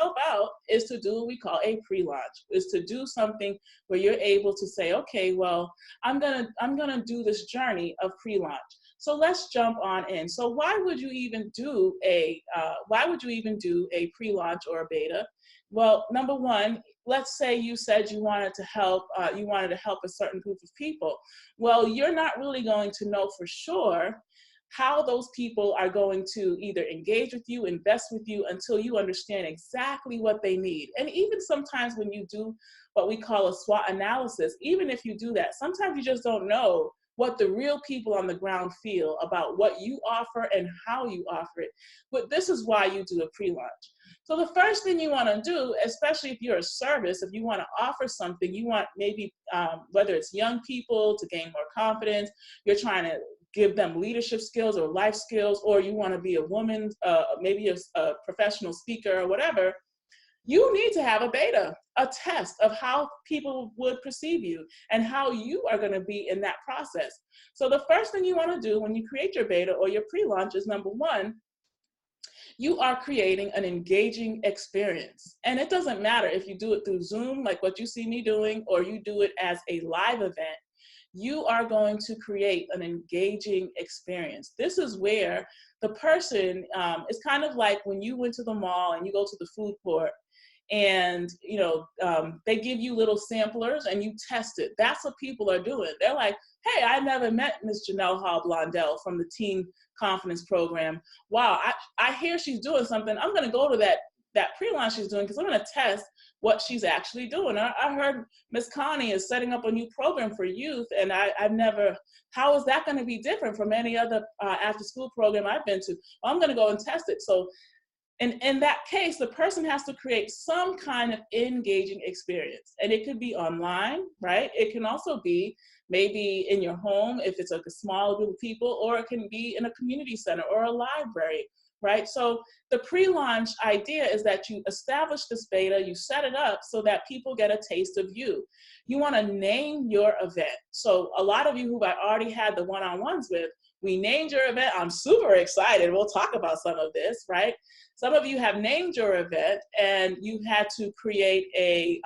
yourself out is to do what we call a pre-launch, is to do something where you're able to say, okay, well, I'm gonna do this journey of pre-launch. So let's jump on in. So why would you even do a pre-launch or a beta? Well, number one, let's say you said you wanted to help a certain group of people. Well, you're not really going to know for sure how those people are going to either engage with you, invest with you, until you understand exactly what they need. And even sometimes when you do what we call a SWOT analysis, even if you do that, sometimes you just don't know what the real people on the ground feel about what you offer and how you offer it. But this is why you do a pre-launch. So the first thing you want to do, especially if you're a service, if you want to offer something, you want maybe, whether it's young people to gain more confidence, you're trying to give them leadership skills or life skills, or you want to be a woman, maybe a professional speaker or whatever, you need to have a beta, a test of how people would perceive you and how you are going to be in that process. So the first thing you want to do when you create your beta or your pre-launch is, number one, you are creating an engaging experience. And it doesn't matter if you do it through Zoom, like what you see me doing, or you do it as a live event. You are going to create an engaging experience. This is where the person, is kind of like when you went to the mall and you go to the food court and they give you little samplers and you test it. That's what people are doing. They're like, hey, I never met Miss Janelle Hall Blondell from the Teen Confidence Program. Wow, I hear she's doing something. I'm going to go to that pre-launch she's doing because I'm going to test what she's actually doing. I heard Miss Connie is setting up a new program for youth, and how is that going to be different from any other after-school program I've been to? Well, I'm going to go and test it. So in that case, the person has to create some kind of engaging experience. And it could be online, right? It can also be maybe in your home if it's like a small group of people, or it can be in a community center or a library, right? So the pre-launch idea is that you establish this beta, you set it up so that people get a taste of you. You want to name your event. So a lot of you who I already had the one-on-ones with, we named your event. I'm super excited. We'll talk about some of this, right? Some of you have named your event and you had to create a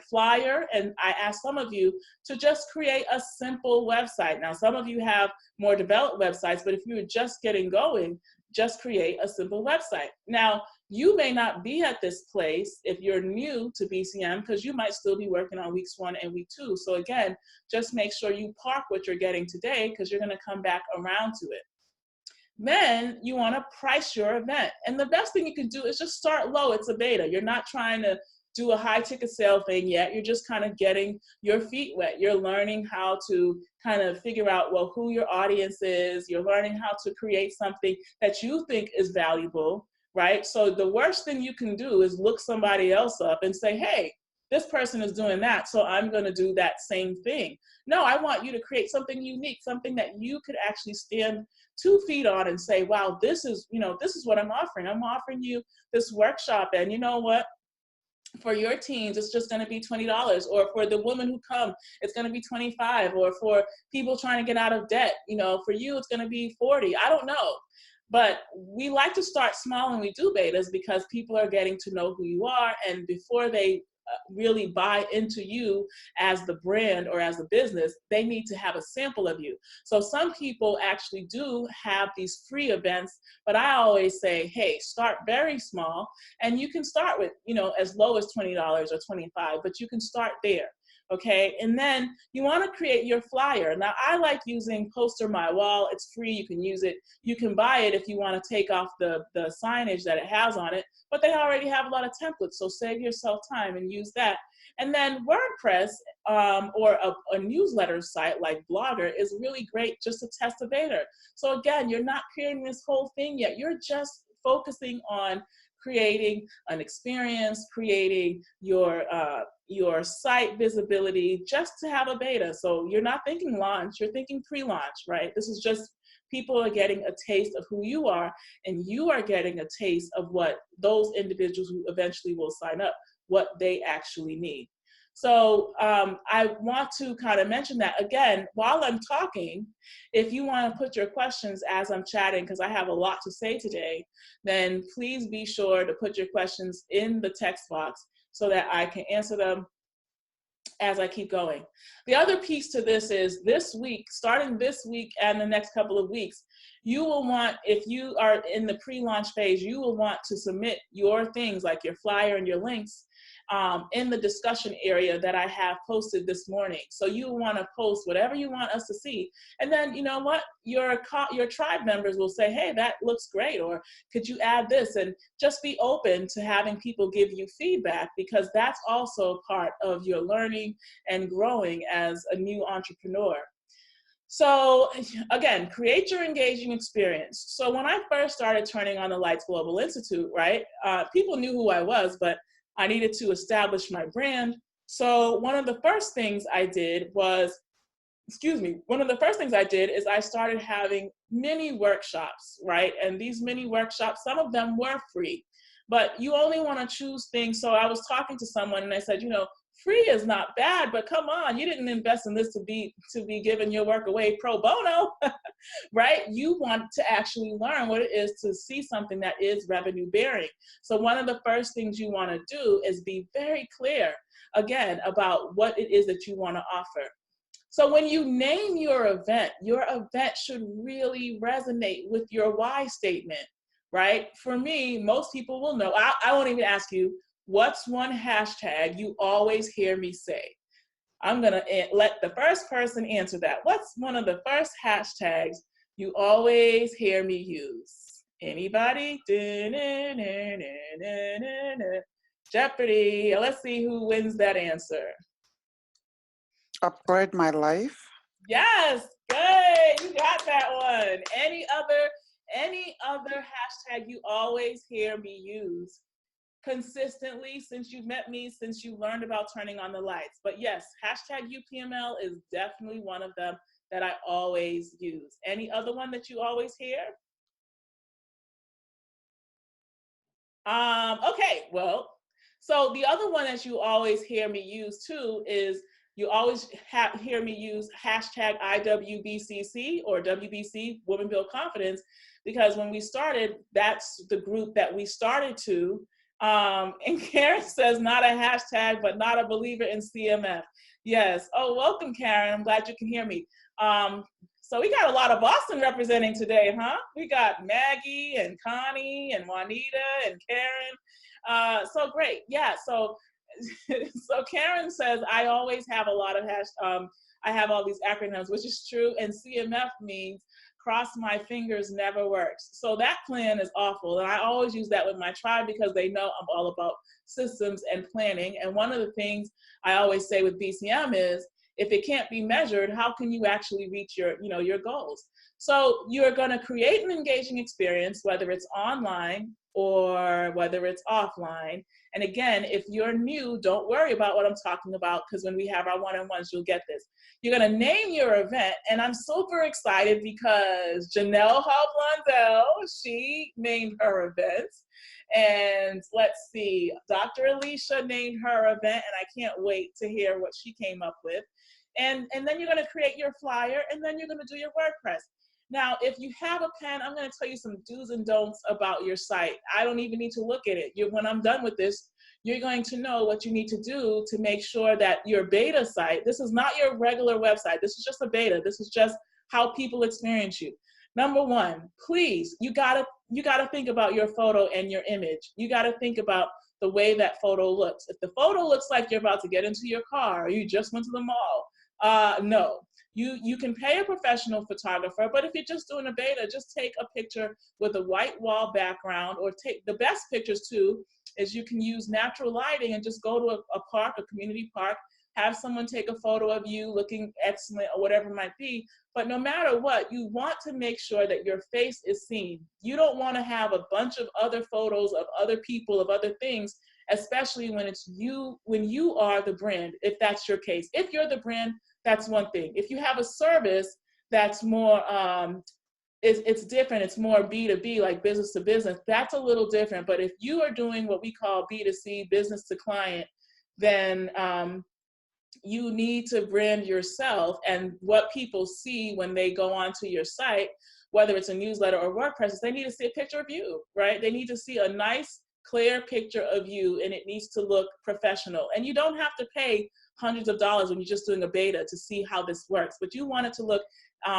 flyer, and I asked some of you to just create a simple website. Now, some of you have more developed websites, but if you're just getting going, just create a simple website. Now, you may not be at this place if you're new to BCM because you might still be working on weeks 1 and week 2. So again, just make sure you park what you're getting today because you're going to come back around to it. Then you want to price your event. And the best thing you can do is just start low. It's a beta. You're not trying to do a high ticket sale thing yet. You're just kind of getting your feet wet. You're learning how to kind of figure out, well, who your audience is. You're learning how to create something that you think is valuable, right? So the worst thing you can do is look somebody else up and say, hey, this person is doing that, so I'm going to do that same thing. No, I want you to create something unique, something that you could actually stand 2 feet on and say, wow, this is what I'm offering. I'm offering you this workshop, and you know what? For your teens, it's just going to be $20, or for the women who come, it's going to be $25, or for people trying to get out of debt, for you, it's going to be $40. I don't know. But we like to start small when we do betas because people are getting to know who you are, and before they really buy into you as the brand or as a business, they need to have a sample of you. So some people actually do have these free events, but I always say, hey, start very small, and you can start with, as low as $20 or $25, but you can start there. Okay, and then you want to create your flyer. Now, I like using Poster My Wall. It's free. You can use it. You can buy it if you want to take off the signage that it has on it, but they already have a lot of templates, so save yourself time and use that. And then WordPress or a newsletter site like Blogger is really great just to test a beta. So again, you're not creating this whole thing yet. You're just focusing on creating an experience, creating your site visibility just to have a beta. So you're not thinking launch, you're thinking pre-launch, right? This is just people are getting a taste of who you are, and you are getting a taste of what those individuals who eventually will sign up, what they actually need. So I want to kind of mention that again, while I'm talking, if you want to put your questions as I'm chatting, because I have a lot to say today, then please be sure to put your questions in the text box so that I can answer them as I keep going. The other piece to this is this week, starting this week and the next couple of weeks, you will want, if you are in the pre-launch phase, you will want to submit your things like your flyer and your links in the discussion area that I have posted this morning. So you want to post whatever you want us to see. And then, you know what, your tribe members will say, hey, that looks great, or could you add this? And just be open to having people give you feedback, because that's also part of your learning and growing as a new entrepreneur. So again, create your engaging experience. So when I first started Turning on the Lights Global Institute, right, people knew who I was, but I needed to establish my brand. So one of the first things I did was, is I started having mini workshops, right? And these mini workshops, some of them were free, but you only want to choose things. So I was talking to someone and I said, you know, free is not bad, but come on, you didn't invest in this to be giving your work away pro bono, right? You want to actually learn what it is to see something that is revenue bearing. So one of the first things you want to do is be very clear, again, about what it is that you want to offer. So when you name your event should really resonate with your why statement, right? For me, most people will know. I won't even ask you, what's one hashtag you always hear me say? I'm going to let the first person answer that. What's one of the first hashtags you always hear me use? Anybody? Jeopardy. Let's see who wins that answer. Upgrade my life. Yes, good. You got that one. Any other hashtag you always hear me use consistently since you've met me, since you learned about turning on the lights? But yes, hashtag UPML is definitely one of them that I always use. Any other one that you always hear? Okay, well, so the other one that you always hear me use too is you always hear me use hashtag IWBCC or WBC, Women Build Confidence, because when we started, that's the group that we started to. And Karen says, not a hashtag, but not a believer in CMF. Yes. Oh, welcome, Karen. I'm glad you can hear me. So we got a lot of Boston representing today, huh? We got Maggie and Connie and Juanita and Karen. So great. Yeah. So Karen says, I always have a lot of I have all these acronyms, which is true. And CMF means cross my fingers never works. So that plan is awful. And I always use that with my tribe because they know I'm all about systems and planning. And one of the things I always say with BCM is, if it can't be measured, how can you actually reach your goals? So you're going to create an engaging experience, whether it's online or whether it's offline. And again, if you're new, don't worry about what I'm talking about, because when we have our one-on-ones, you'll get this. You're going to name your event, and I'm super excited because Janelle Hall-Blondell, she named her event. And let's see, Dr. Alicia named her event, and I can't wait to hear what she came up with. And then you're going to create your flyer, and then you're going to do your WordPress. Now, if you have a pen, I'm going to tell you some do's and don'ts about your site. I don't even need to look at it. When I'm done with this, you're going to know what you need to do to make sure that your beta site, this is not your regular website. This is just a beta. This is just how people experience you. Number one, please, you gotta think about your photo and your image. You gotta think about the way that photo looks. If the photo looks like you're about to get into your car, or you just went to the mall, no. You can pay a professional photographer, but if you're just doing a beta, just take a picture with a white wall background, or take the best pictures too, is you can use natural lighting and just go to a park, a community park, have someone take a photo of you looking excellent or whatever it might be. But no matter what, you want to make sure that your face is seen. You don't want to have a bunch of other photos of other people, of other things, especially when it's you, when you are the brand, if that's your case. If you're the brand, that's one thing. If you have a service that's more, it's different, it's more B2B, like business to business, that's a little different. But if you are doing what we call B2C, business to client, then you need to brand yourself, and what people see when they go onto your site, whether it's a newsletter or WordPress, is they need to see a picture of you, right? They need to see a nice, clear picture of you, and it needs to look professional. And you don't have to pay hundreds of dollars when you're just doing a beta to see how this works, but you want it to look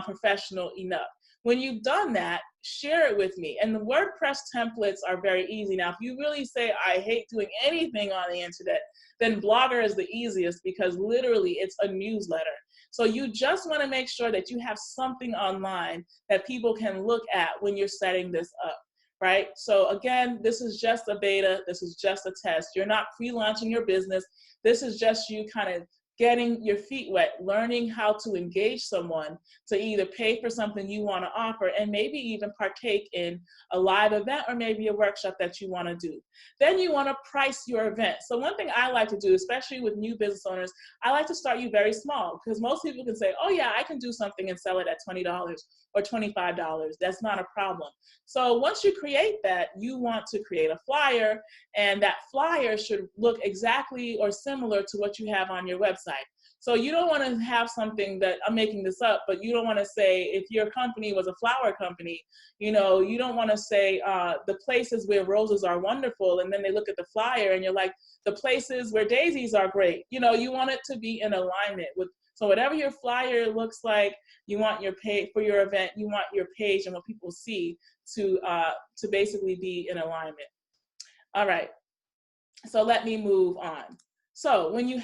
professional enough. When you've done that, share it with me. And the WordPress templates are very easy. Now, if you really say, I hate doing anything on the internet, then Blogger is the easiest, because literally it's a newsletter. So you just want to make sure that you have something online that people can look at when you're setting this up, right? So again, this is just a beta. This is just a test. You're not pre-launching your business. This is just you kind of getting your feet wet, learning how to engage someone to either pay for something you want to offer, and maybe even partake in a live event or maybe a workshop that you want to do. Then you want to price your event. So one thing I like to do, especially with new business owners, I like to start you very small, because most people can say, oh yeah, I can do something and sell it at $20 or $25. That's not a problem. So once you create that, you want to create a flyer, and that flyer should look exactly or similar to what you have on your website. So you don't want to have something that, I'm making this up, but you don't want to say, if your company was a flower company, you know, you don't want to say the places where roses are wonderful, and then they look at the flyer and you're like, the places where daisies are great. You know, you want it to be in alignment with, so whatever your flyer looks like, you want your page for your event, you want your page and what people see to basically be in alignment. All right, so let me move on. So when you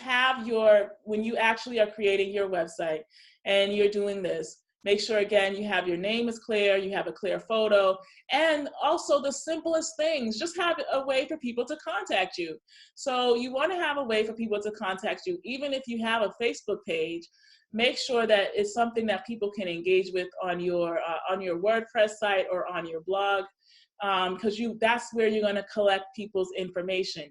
actually are creating your website and you're doing this, make sure, again, you have your name is clear, you have a clear photo, and also the simplest things, just have a way for people to contact you. So you want to have a way for people to contact you. Even if you have a Facebook page, make sure that it's something that people can engage with on your WordPress site or on your blog, because that's where you're going to collect people's information.